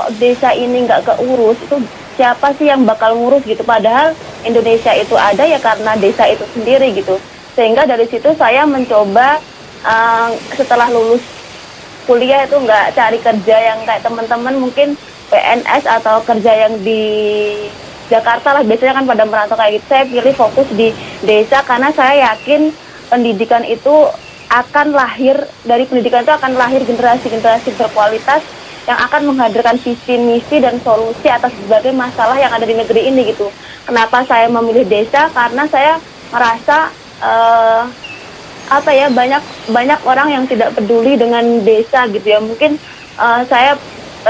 kalau desa ini nggak keurus, itu siapa sih yang bakal ngurus gitu? Padahal Indonesia itu ada ya karena desa itu sendiri gitu. Sehingga dari situ saya mencoba setelah lulus kuliah itu nggak cari kerja yang kayak teman-teman mungkin PNS atau kerja yang di Jakarta lah, biasanya kan pada merantau kayak gitu. Saya pilih fokus di desa karena saya yakin pendidikan itu akan lahir, dari pendidikan itu akan lahir generasi-generasi berkualitas yang akan menghadirkan visi misi dan solusi atas berbagai masalah yang ada di negeri ini gitu. Kenapa saya memilih desa? Karena saya merasa banyak orang yang tidak peduli dengan desa gitu ya. Mungkin saya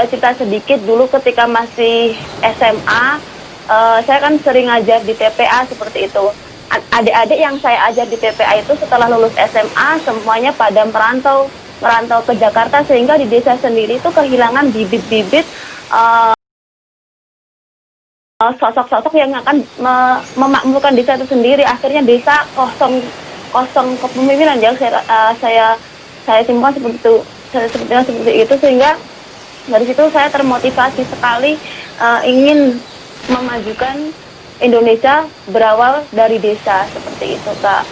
cerita sedikit dulu ketika masih SMA, saya kan sering ngajar di TPA seperti itu. Adik-adik yang saya ajar di TPA itu setelah lulus SMA semuanya pada merantau ke Jakarta, sehingga di desa sendiri itu kehilangan bibit-bibit sosok-sosok yang akan memakmurkan desa itu sendiri. Akhirnya desa kosong kepemimpinan yang saya simpulkan seperti itu, sehingga dari situ saya termotivasi sekali ingin memajukan Indonesia berawal dari desa seperti itu, Kak.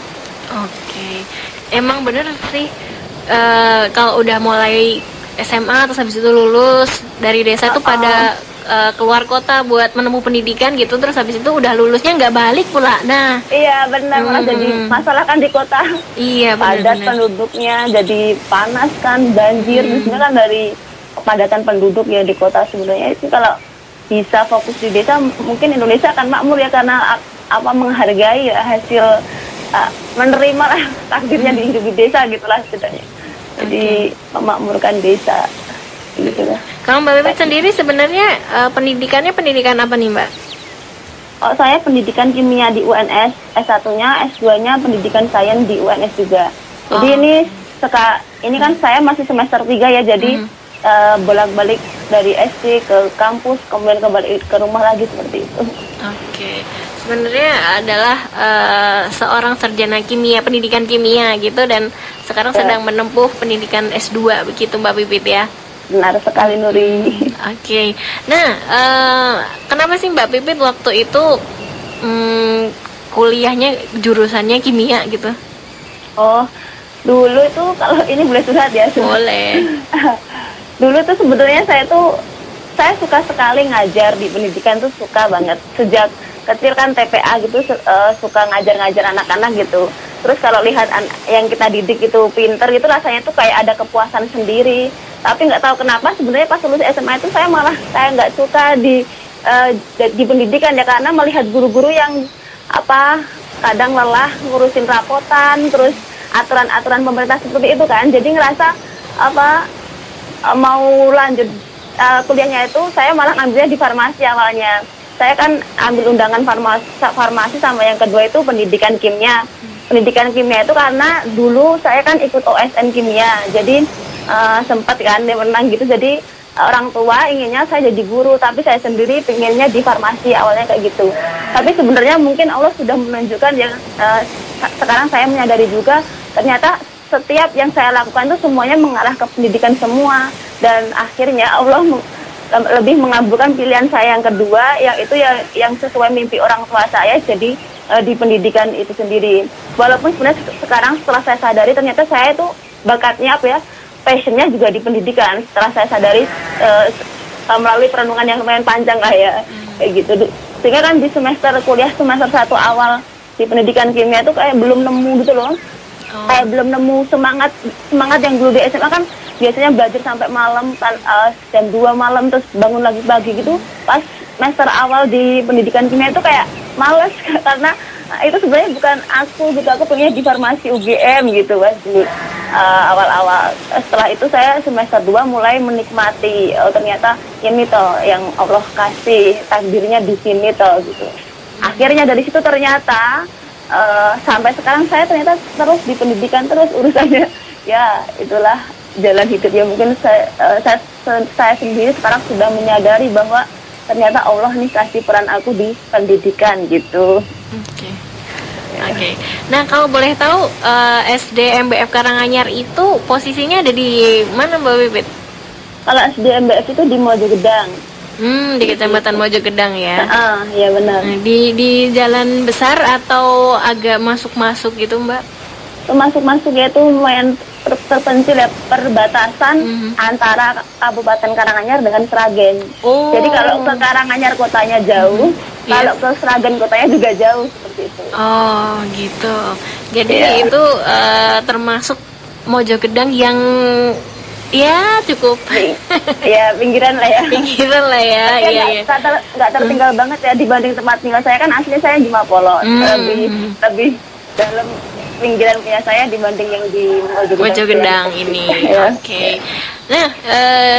Oke. Emang bener sih, kalau udah mulai SMA terus habis itu lulus dari desa tuh pada keluar kota buat menempuh pendidikan gitu, terus habis itu udah lulusnya nggak balik pula. Nah, iya benar, malah jadi masalah kan di kota. Iya Padat benar. penduduknya, jadi panas kan, banjir. Sebenarnya kan dari kepadatan penduduk ya di kota. Sebenarnya itu kalau bisa fokus di desa, mungkin Indonesia akan makmur ya, karena menghargai ya hasil menerima lah takdirnya di hidup di desa gitulah ceritanya. Jadi memakmurkan desa gitu lah. Kalau Mbak Bebet sendiri sebenarnya pendidikannya pendidikan apa nih, Mbak? Oh, saya pendidikan kimia di UNS, S1-nya, S2-nya pendidikan sains di UNS juga. Jadi ini kan saya masih semester 3 ya, jadi bolak-balik dari SD ke kampus, kemudian kembali ke rumah lagi seperti itu. Oke. Sebenarnya adalah seorang sarjana kimia, pendidikan kimia gitu, dan sekarang sedang menempuh pendidikan S2 begitu Mbak Bibit ya. Benar sekali, Nuri. Oke. Nah, kenapa sih Mbak Bibit waktu itu kuliahnya jurusannya kimia gitu? Oh, dulu itu kalau ini boleh curhat ya? Boleh. Dulu tuh sebetulnya saya suka sekali ngajar di pendidikan, tuh suka banget. Sejak kecil kan TPA gitu, suka ngajar-ngajar anak-anak gitu. Terus kalau lihat yang kita didik itu pinter gitu, rasanya tuh kayak ada kepuasan sendiri. Tapi nggak tahu kenapa sebenarnya pas lulus SMA itu saya nggak suka di pendidikan ya, karena melihat guru-guru yang kadang lelah ngurusin rapotan, terus aturan-aturan pemerintah seperti itu kan. Jadi ngerasa mau lanjut kuliahnya itu saya malah ambilnya di farmasi awalnya. Saya kan ambil undangan farmasi sama yang kedua itu pendidikan kimia. Pendidikan kimia itu karena dulu saya kan ikut OSN kimia, jadi sempat kan dia menang gitu. Jadi orang tua inginnya saya jadi guru, tapi saya sendiri pengennya di farmasi awalnya kayak gitu. Tapi sebenarnya mungkin Allah sudah menunjukkan yang sekarang saya menyadari juga, ternyata setiap yang saya lakukan itu semuanya mengarah ke pendidikan semua, dan akhirnya Allah lebih mengabulkan pilihan saya yang kedua, yang sesuai mimpi orang tua saya, jadi di pendidikan itu sendiri. Walaupun sebenarnya sekarang setelah saya sadari ternyata saya itu bakatnya passionnya juga di pendidikan. Setelah saya sadari melalui perenungan yang lumayan panjang lah ya, kayak gitu. Sehingga kan di kuliah semester 1 awal di pendidikan kimia itu kayak belum nemu gitu loh. Kayak belum nemu semangat yang dulu di SMA kan biasanya belajar sampai malam kan, jam 2 malam terus bangun lagi pagi gitu. Pas semester awal di pendidikan kimia itu kayak males karena itu sebenarnya bukan aku gitu. Aku pengen di farmasi UGM gitu kan dulu awal-awal. Setelah itu saya semester 2 mulai menikmati ternyata ini toh yang Allah kasih, takdirnya di sini toh gitu. Akhirnya dari situ ternyata sampai sekarang saya ternyata terus di pendidikan terus urusannya. Ya itulah jalan hidup ya. Mungkin saya sendiri sekarang sudah menyadari bahwa ternyata Allah nih kasih peran aku di pendidikan gitu. Oke. Nah, kalau boleh tahu SD MBF Karanganyar itu posisinya ada di mana Mbak Bibit? Kalau SD MBF itu di Mojogedang. Di Kecamatan Mojogedang ya. Iya benar. Nah, di jalan besar atau agak masuk-masuk gitu, Mbak? Masuk-masuknya itu lumayan terpencil ya, perbatasan antara Kabupaten Karanganyar dengan Sragen. Oh. Jadi kalau ke Karanganyar kotanya jauh, kalau ke Sragen kotanya juga jauh seperti itu. Oh, gitu. Jadi Iya. itu termasuk Mojogedang yang ya cukup Ya pinggiran lah ya. pinggiran lah ya. Tapi Iya, iya. nggak tertinggal banget ya dibanding tempat tinggal saya, kan aslinya saya di Mapolo, lebih dalam pinggiran punya saya dibanding yang di Mojogedang ini. Ya. Oke. Nah,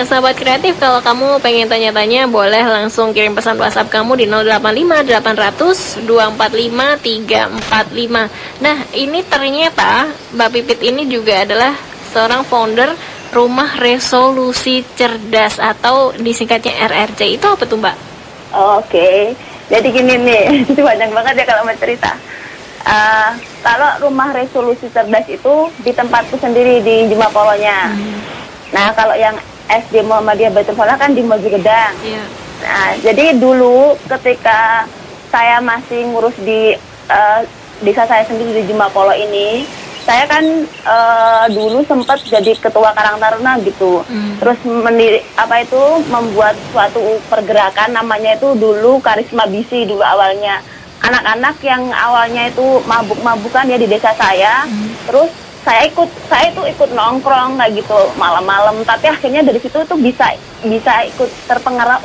sahabat kreatif, kalau kamu pengen tanya-tanya boleh langsung kirim pesan WhatsApp kamu di 085 800 245 345. Nah, ini ternyata Mbak Pipit ini juga adalah seorang founder Rumah Resolusi Cerdas atau disingkatnya RRC. Itu apa tuh, Mbak? Oke. Jadi gini nih, itu banyak banget ya kalau mau cerita. Kalau Rumah Resolusi Cerdas itu di tempatku sendiri di Jemapolonya. Nah, kalau yang SD Muhammadiyah Baitul Falah kan di Mojogedang. Iya. Nah, jadi dulu ketika saya masih ngurus di desa saya sendiri di Jemapolo ini, saya kan dulu sempat jadi ketua Karang Taruna gitu. Terus membuat suatu pergerakan, namanya itu dulu Karisma Bisi dulu awalnya. Anak-anak yang awalnya itu mabuk-mabukan ya di desa saya. Terus saya itu ikut nongkrong kayak gitu malam-malam, tapi akhirnya dari situ tuh bisa ikut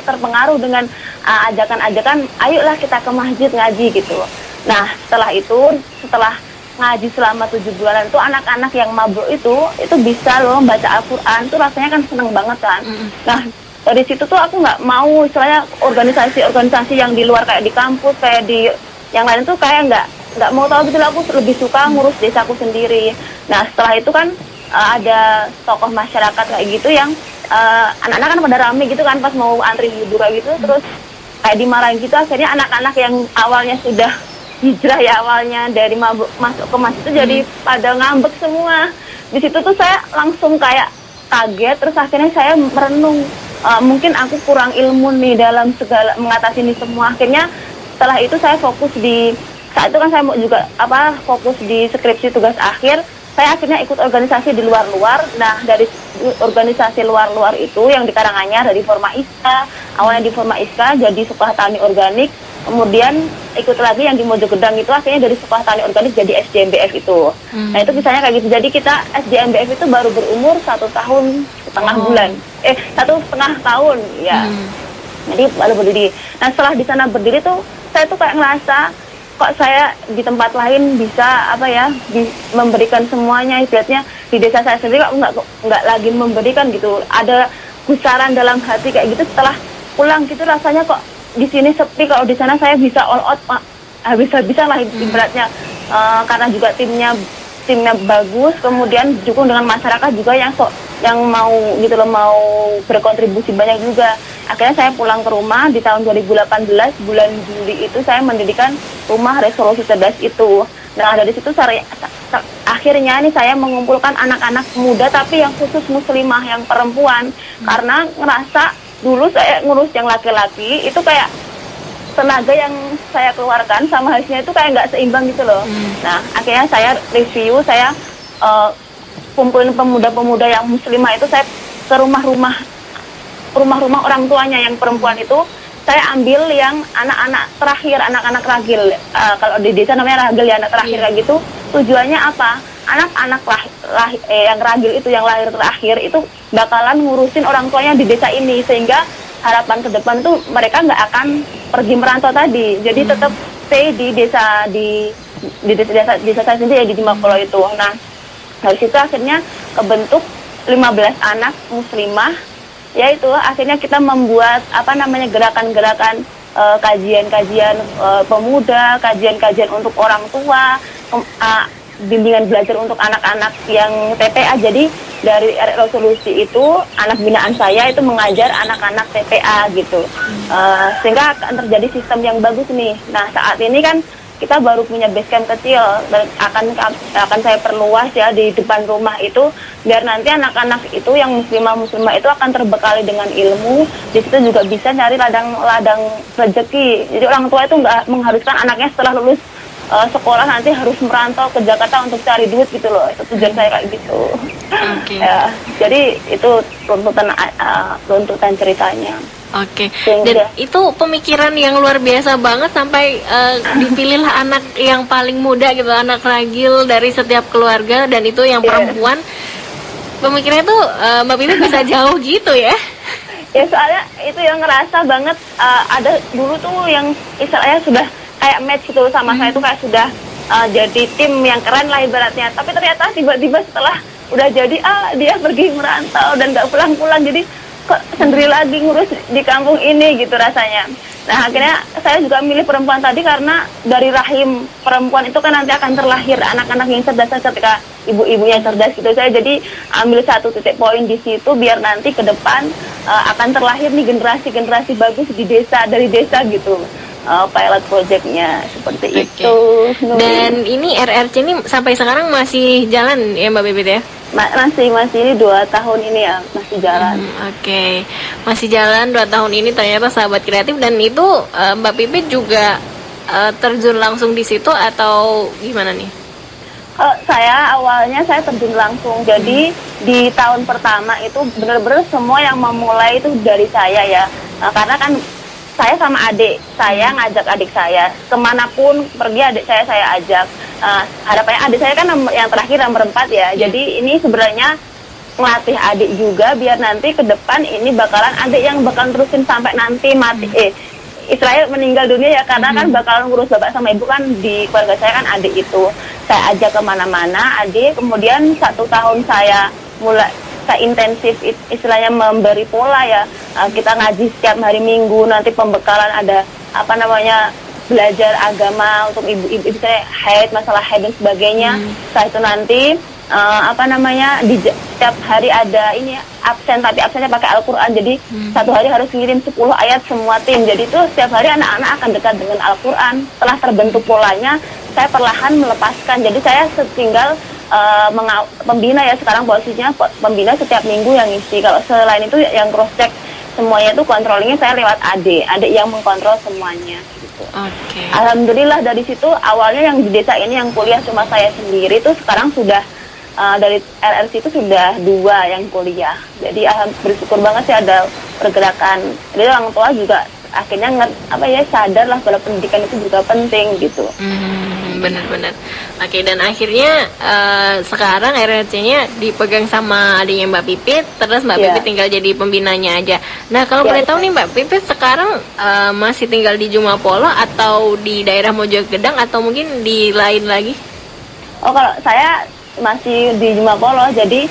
terpengaruh dengan ajakan-ajakan, ayolah kita ke masjid ngaji gitu. Nah, setelah ngaji selama 7 bulanan itu, anak-anak yang mabuk itu bisa loh baca Al-Quran, tuh rasanya kan seneng banget kan. Nah, dari situ tuh aku nggak mau istilahnya organisasi yang di luar kayak di kampus, kayak di yang lain tuh kayak nggak mau tahu gitu lah. Aku lebih suka ngurus desaku sendiri. Nah, setelah itu kan ada tokoh masyarakat kayak gitu yang anak-anak kan pada rame gitu kan pas mau antri wudhu gitu, terus kayak dimarahin gitu. Akhirnya anak-anak yang awalnya sudah hijrah ya, awalnya dari masuk ke masjid itu jadi pada ngambek semua. Di situ tuh saya langsung kayak kaget, terus akhirnya saya merenung, mungkin aku kurang ilmu nih dalam segala mengatasi ini semua. Akhirnya setelah itu saya fokus saat itu kan saya mau juga fokus di skripsi tugas akhir. Saya akhirnya ikut organisasi di luar-luar. Nah, dari organisasi luar-luar itu yang di Karanganyar, dari Forma Iska, awalnya di Forma Iska jadi Sekolah Tani Organik, kemudian ikut lagi yang di Mojogedang itu akhirnya dari Sekolah Tani Organik jadi SDMBF itu. Nah, itu misalnya kayak gitu. Jadi kita SDMBF itu baru berumur 1 tahun setengah bulan. 1,5 tahun ya. Jadi baru berdiri. Nah, setelah di sana berdiri tuh saya tuh kayak ngerasa kok saya di tempat lain bisa memberikan semuanya, ibaratnya di desa saya sendiri kok nggak lagi memberikan gitu. Ada gusaran dalam hati kayak gitu setelah pulang gitu, rasanya kok di sini sepi, kalau di sana saya bisa all out, bisa lah ibaratnya. Karena juga timnya bagus, kemudian didukung dengan masyarakat juga yang mau gitu loh, mau berkontribusi banyak juga. Akhirnya saya pulang ke rumah di tahun 2018 bulan Juli itu saya mendirikan Rumah Resolusi Cerdas itu. Nah, dari situ akhirnya nih saya mengumpulkan anak-anak muda tapi yang khusus muslimah, yang perempuan, karena ngerasa dulu saya ngurus yang laki-laki itu kayak tenaga yang saya keluarkan sama hasilnya itu kayak nggak seimbang gitu loh. Nah, akhirnya saya review, saya kumpulin pemuda-pemuda yang muslimah itu, saya ke rumah-rumah orang tuanya yang perempuan itu, saya ambil yang anak-anak terakhir, anak-anak ragil. Kalau di desa namanya ragil ya, anak terakhir kayak gitu. Tujuannya apa? Anak-anak yang ragil itu, yang lahir terakhir itu bakalan ngurusin orang tuanya di desa ini, sehingga harapan ke depan tuh mereka nggak akan pergi merantau tadi. Jadi tetap stay di desa desa saya sendiri ya, di Jemapolo itu. Nah, dari situ akhirnya kebentuk 15 anak muslimah. Yaitu akhirnya kita membuat gerakan-gerakan kajian-kajian pemuda, kajian-kajian untuk orang tua, bimbingan belajar untuk anak-anak yang TPA. Jadi dari resolusi itu anak binaan saya itu mengajar anak-anak TPA gitu, sehingga akan terjadi sistem yang bagus nih. Nah, saat ini kan kita baru punya base camp kecil dan akan saya perluas ya di depan rumah itu, biar nanti anak-anak itu yang muslimah itu akan terbekali dengan ilmu. Di situ juga bisa cari ladang rezeki. Jadi orang tua itu nggak mengharuskan anaknya setelah lulus sekolah nanti harus merantau ke Jakarta untuk cari duit gitu loh. Itu tujuan saya kayak gitu. Ya, jadi itu runtutan ceritanya. Oke. Dan itu pemikiran yang luar biasa banget sampai dipilihlah anak yang paling muda gitu, anak ragil dari setiap keluarga, dan itu yang perempuan. Pemikirannya tuh Mbak Bibi bisa jauh gitu ya? Ya soalnya itu yang ngerasa banget, ada dulu tuh yang istilahnya sudah kayak match gitu sama saya tuh, kayak sudah jadi tim yang keren lah ibaratnya. Tapi ternyata tiba-tiba setelah udah jadi dia pergi merantau dan nggak pulang-pulang, jadi kok sendiri lagi ngurus di kampung ini gitu rasanya. Nah akhirnya saya juga milih perempuan tadi karena dari rahim perempuan itu kan nanti akan terlahir anak-anak yang cerdas ketika ibu-ibunya cerdas gitu. Saya jadi ambil satu titik poin di situ biar nanti ke depan akan terlahir nih generasi bagus di desa, dari desa gitu. Pilot projectnya seperti itu. Dan ini RRC ini sampai sekarang masih jalan ya Mbak Bibit ya? Masih ini 2 tahun ini ya masih jalan. Oke. Masih jalan 2 tahun ini ternyata Sahabat Kreatif. Dan itu Mbak Bibit juga terjun langsung di situ atau gimana nih? Saya awalnya saya terjun langsung. Jadi di tahun pertama itu benar-benar semua yang memulai itu dari saya ya. Karena kan saya sama adik saya ngajak adik saya kemanapun pergi, adik saya ajak. Harapannya adik saya kan yang terakhir nomor 4 ya. Jadi ini sebenarnya ngelatih adik juga biar nanti ke depan ini bakalan adik yang bakal terusin sampai nanti mati. Israel meninggal dunia ya, karena kan bakalan ngurus bapak sama ibu kan di keluarga saya kan adik itu. Saya ajak kemana-mana adik. Kemudian 1 tahun saya intensif istilahnya memberi pola ya, kita ngaji setiap hari Minggu, nanti pembekalan ada belajar agama untuk ibu-ibu, saya haid, masalah haid dan sebagainya. Setelah itu nanti di setiap hari ada ini absen, tapi absennya pakai Al-Quran, jadi 1 hari harus ngirim 10 ayat semua tim. Jadi itu setiap hari anak-anak akan dekat dengan Al-Quran. Setelah terbentuk polanya, saya perlahan melepaskan, jadi saya tinggal pembina ya sekarang posisinya, pembina setiap minggu yang isi. Kalau selain itu yang cross check semuanya itu controllingnya saya lewat adik yang mengkontrol semuanya gitu. Alhamdulillah dari situ awalnya yang di desa ini yang kuliah cuma saya sendiri, itu sekarang sudah dari RRC itu sudah 2 yang kuliah. Jadi bersyukur banget sih ada pergerakan. Jadi orang tua juga akhirnya sadar lah kalau pendidikan itu juga penting gitu. Benar-benar. Oke, dan akhirnya sekarang RRC-nya dipegang sama adiknya Mbak Pipit, terus Mbak Pipit tinggal jadi pembinanya aja. Nah, kalau boleh tahu nih Mbak Pipit sekarang masih tinggal di Jumapolo atau di daerah Mojogedang atau mungkin di lain lagi? Kalau saya masih di Jumapolo, jadi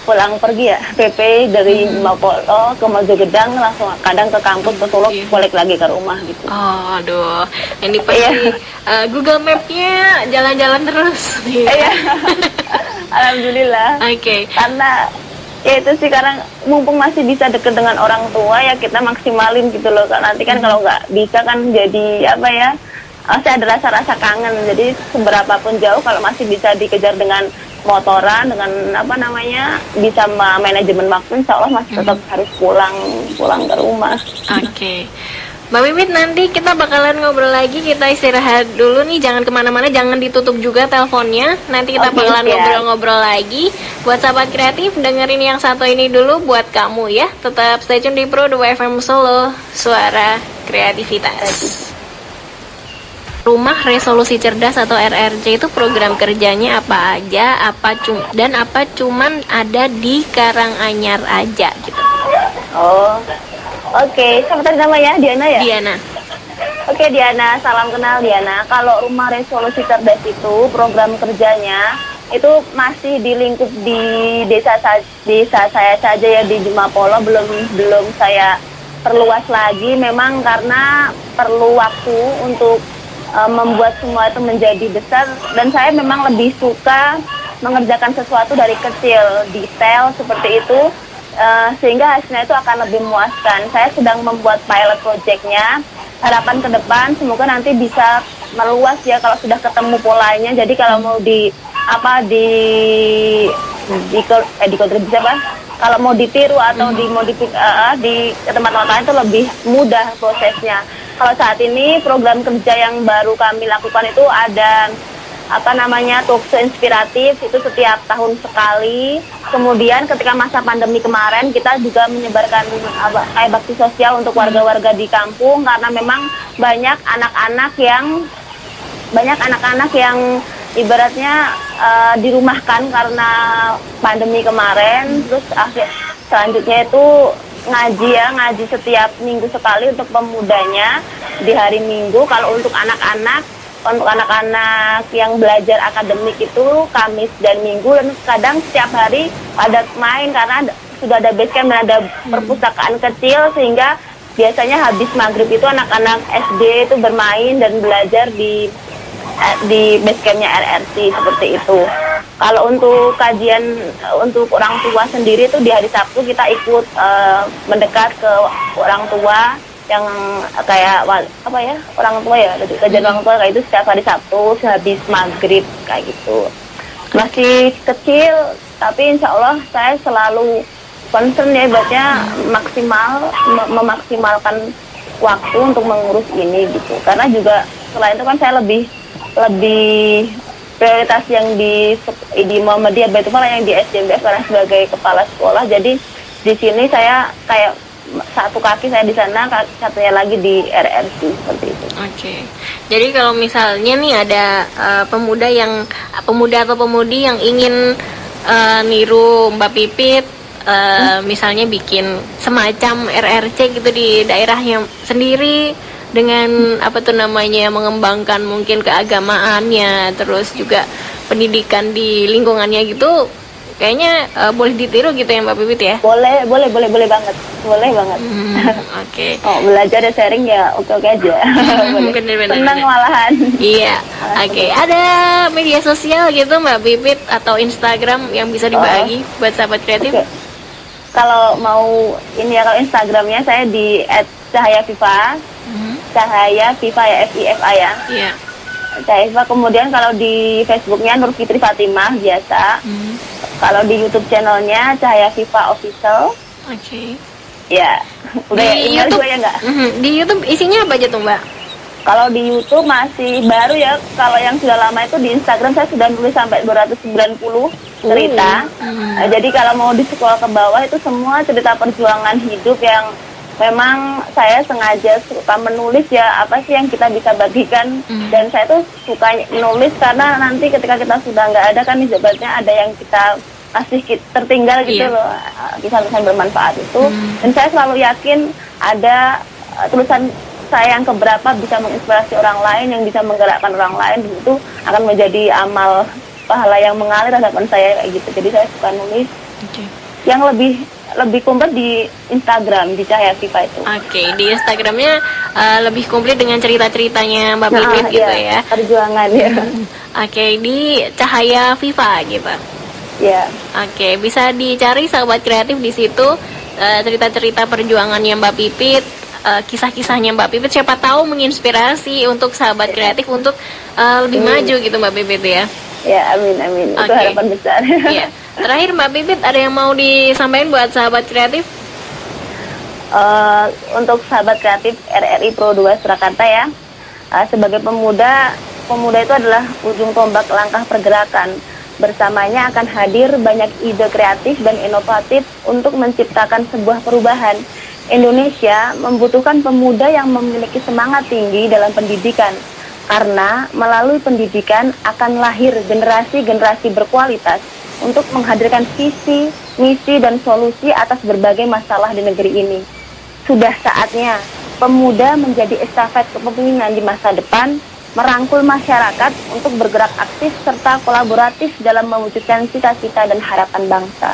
pulang pergi ya PP dari Jumapolo ke Mojogedang, langsung kadang ke kampus ke Solo, balik lagi ke rumah gitu. Aduh, ini pasti Google Map-nya jalan-jalan terus. Iya. Alhamdulillah. Karena ya itu sih, karena mumpung masih bisa deket dengan orang tua ya kita maksimalin gitu loh. Nanti kan kalau nggak bisa kan jadi masih ada rasa-rasa kangen. Jadi seberapapun jauh kalau masih bisa dikejar dengan motoran, dengan bisa manajemen waktu, insya Allah masih tetap harus pulang ke rumah. Mbak Bibit, nanti kita bakalan ngobrol lagi, kita istirahat dulu nih, jangan kemana-mana, jangan ditutup juga teleponnya, nanti kita bakalan ngobrol-ngobrol lagi. Buat Sahabat Kreatif, dengerin yang satu ini dulu buat kamu ya, tetap stay tune di Pro 2 FM Solo, suara kreativitas. Rumah Resolusi Cerdas atau RRC itu program kerjanya apa aja, dan apa cuman ada di Karanganyar aja gitu. Siapa tadi namanya? Diana ya? Diana. Diana, salam kenal Diana. Kalau Rumah Resolusi Cerdas itu program kerjanya itu masih di lingkup di desa saya saja ya, di Jumapolo, belum saya perluas lagi, memang karena perlu waktu untuk membuat semua itu menjadi besar, dan saya memang lebih suka mengerjakan sesuatu dari kecil, detail seperti itu, sehingga hasilnya itu akan lebih memuaskan. Saya sedang membuat pilot projectnya, harapan ke depan semoga nanti bisa meluas ya kalau sudah ketemu polanya. Jadi kalau mau di apa di kontribusi apa? Kalau mau ditiru atau di tempat-tempat lain itu lebih mudah prosesnya. Kalau saat ini program kerja yang baru kami lakukan itu ada apa namanya talkshow inspiratif, itu setiap tahun sekali. Kemudian ketika masa pandemi kemarin kita juga menyebarkan kayak bakti sosial untuk warga-warga di kampung, karena memang banyak anak-anak yang ibaratnya dirumahkan karena pandemi kemarin. Terus selanjutnya itu ngaji setiap minggu sekali untuk pemudanya di hari Minggu. Kalau untuk anak-anak yang belajar akademik itu Kamis dan Minggu, dan kadang setiap hari ada main karena sudah ada base camp dan ada perpustakaan kecil, sehingga biasanya habis maghrib itu anak-anak SD itu bermain dan belajar di base campnya RRC seperti itu. Kalau untuk kajian untuk orang tua sendiri itu di hari Sabtu kita ikut mendekat ke orang tua yang kayak orang tua ya, kajian orang tua kayak itu setiap hari Sabtu sehabis maghrib kayak gitu. Masih kecil tapi insya Allah saya selalu concern ya, ibaratnya memaksimalkan waktu untuk mengurus ini gitu. Karena juga selain itu kan saya lebih prioritas yang di Muhammadiyah Baitul Malah yang di SDMBF karena sebagai kepala sekolah. Jadi di sini saya kayak satu kaki saya di sana, satunya lagi di RRC seperti itu. Oke. Jadi kalau misalnya nih ada pemuda atau pemudi yang ingin niru Mbak Pipit, misalnya bikin semacam RRC gitu di daerahnya sendiri dengan mengembangkan mungkin keagamaannya, terus juga pendidikan di lingkungannya gitu, kayaknya boleh ditiru gitu ya Mbak Pipit ya? Boleh banget. Oke. Oh, belajar dan sharing ya oke aja. Bener. Senang malahan. Iya. Oke. Ada media sosial gitu Mbak Pipit atau Instagram yang bisa dibagi buat sahabat kreatif? Okay. Kalau mau ini ya, kalau Instagramnya saya di @cahayaviva. Cahaya Viva ya, FIFA ya. Iya. Cahaya Viva. Kemudian kalau di Facebooknya Nur Fitri Fatimah biasa. Kalau di YouTube channelnya Cahaya Viva Official. Oke. Ya. Udah di ya, YouTube ya enggak? Di YouTube isinya apa aja tuh Mbak? Kalau di YouTube masih baru ya. Kalau yang sudah lama itu di Instagram saya sudah nulis sampai 290 cerita. Jadi kalau mau di scroll ke bawah itu semua cerita perjuangan hidup yang memang saya sengaja suka menulis ya, apa sih yang kita bisa bagikan. Dan saya tuh suka menulis karena nanti ketika kita sudah nggak ada kan ibaratnya ada yang kita kasih tertinggal gitu loh, kisah-kisah bermanfaat itu. Dan saya selalu yakin ada tulisan saya yang keberapa bisa menginspirasi orang lain, yang bisa menggerakkan orang lain, dan itu akan menjadi amal pahala yang mengalir hadapan saya kayak gitu. Jadi saya suka nulis. Yang lebih komplit di Instagram di Cahaya Viva itu. Oke, di Instagramnya lebih komplit dengan cerita-ceritanya Mbak Pipit gitu ya. Perjuangan ya. Oke, di Cahaya Viva gitu. Ya. Oke, bisa dicari sahabat kreatif di situ, cerita-cerita perjuangannya Mbak Pipit, kisah-kisahnya Mbak Pipit, siapa tahu menginspirasi untuk sahabat kreatif untuk lebih maju gitu Mbak Pipit ya. Ya, amin. Itu harapan besar. Iya. Terakhir Mbak Pipit, ada yang mau disampaikan buat sahabat kreatif? Untuk sahabat kreatif RRI Pro 2 Surakarta ya, sebagai pemuda itu adalah ujung tombak langkah pergerakan. Bersamanya akan hadir banyak ide kreatif dan inovatif untuk menciptakan sebuah perubahan. Indonesia membutuhkan pemuda yang memiliki semangat tinggi dalam pendidikan, karena melalui pendidikan akan lahir generasi-generasi berkualitas untuk menghadirkan visi, misi, dan solusi atas berbagai masalah di negeri ini. Sudah saatnya pemuda menjadi estafet kepemimpinan di masa depan, merangkul masyarakat untuk bergerak aktif serta kolaboratif dalam mewujudkan cita-cita dan harapan bangsa.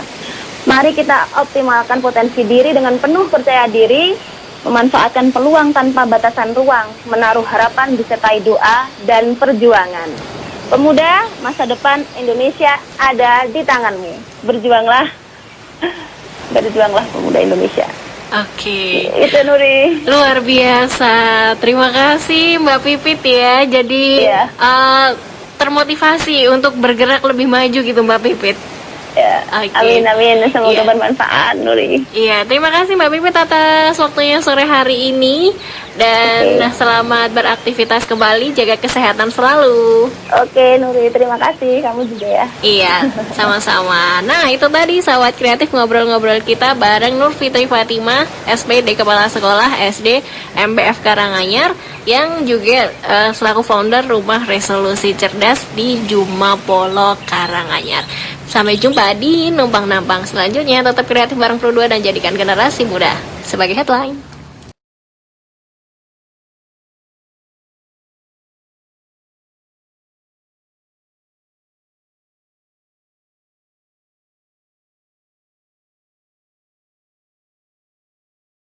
Mari kita optimalkan potensi diri dengan penuh percaya diri, memanfaatkan peluang tanpa batasan ruang, menaruh harapan disertai doa dan perjuangan. Pemuda, masa depan Indonesia ada di tanganmu. Berjuanglah pemuda Indonesia. Oke. Itu Nuri. Luar biasa. Terima kasih Mbak Pipit ya. Jadi Iya. termotivasi untuk bergerak lebih maju gitu Mbak Pipit. Ya. Oke. Amin. Semoga Iya. bermanfaat Nuri. Iya, terima kasih Mbak Pipit atas waktunya sore hari ini. Dan Oke. selamat beraktivitas kembali, jaga kesehatan selalu. Oke Nuri, terima kasih. Kamu juga ya. Iya, sama-sama. Nah, itu tadi sahabat kreatif ngobrol-ngobrol kita bareng Nur Fitri Fatimah, SPD Kepala Sekolah SD MBF Karanganyar, yang juga selaku founder Rumah Resolusi Cerdas di Jumapolo Karanganyar. Sampai jumpa di Numpang Nampang selanjutnya. Tetap kreatif bareng Pro 2 dan jadikan generasi muda sebagai headline.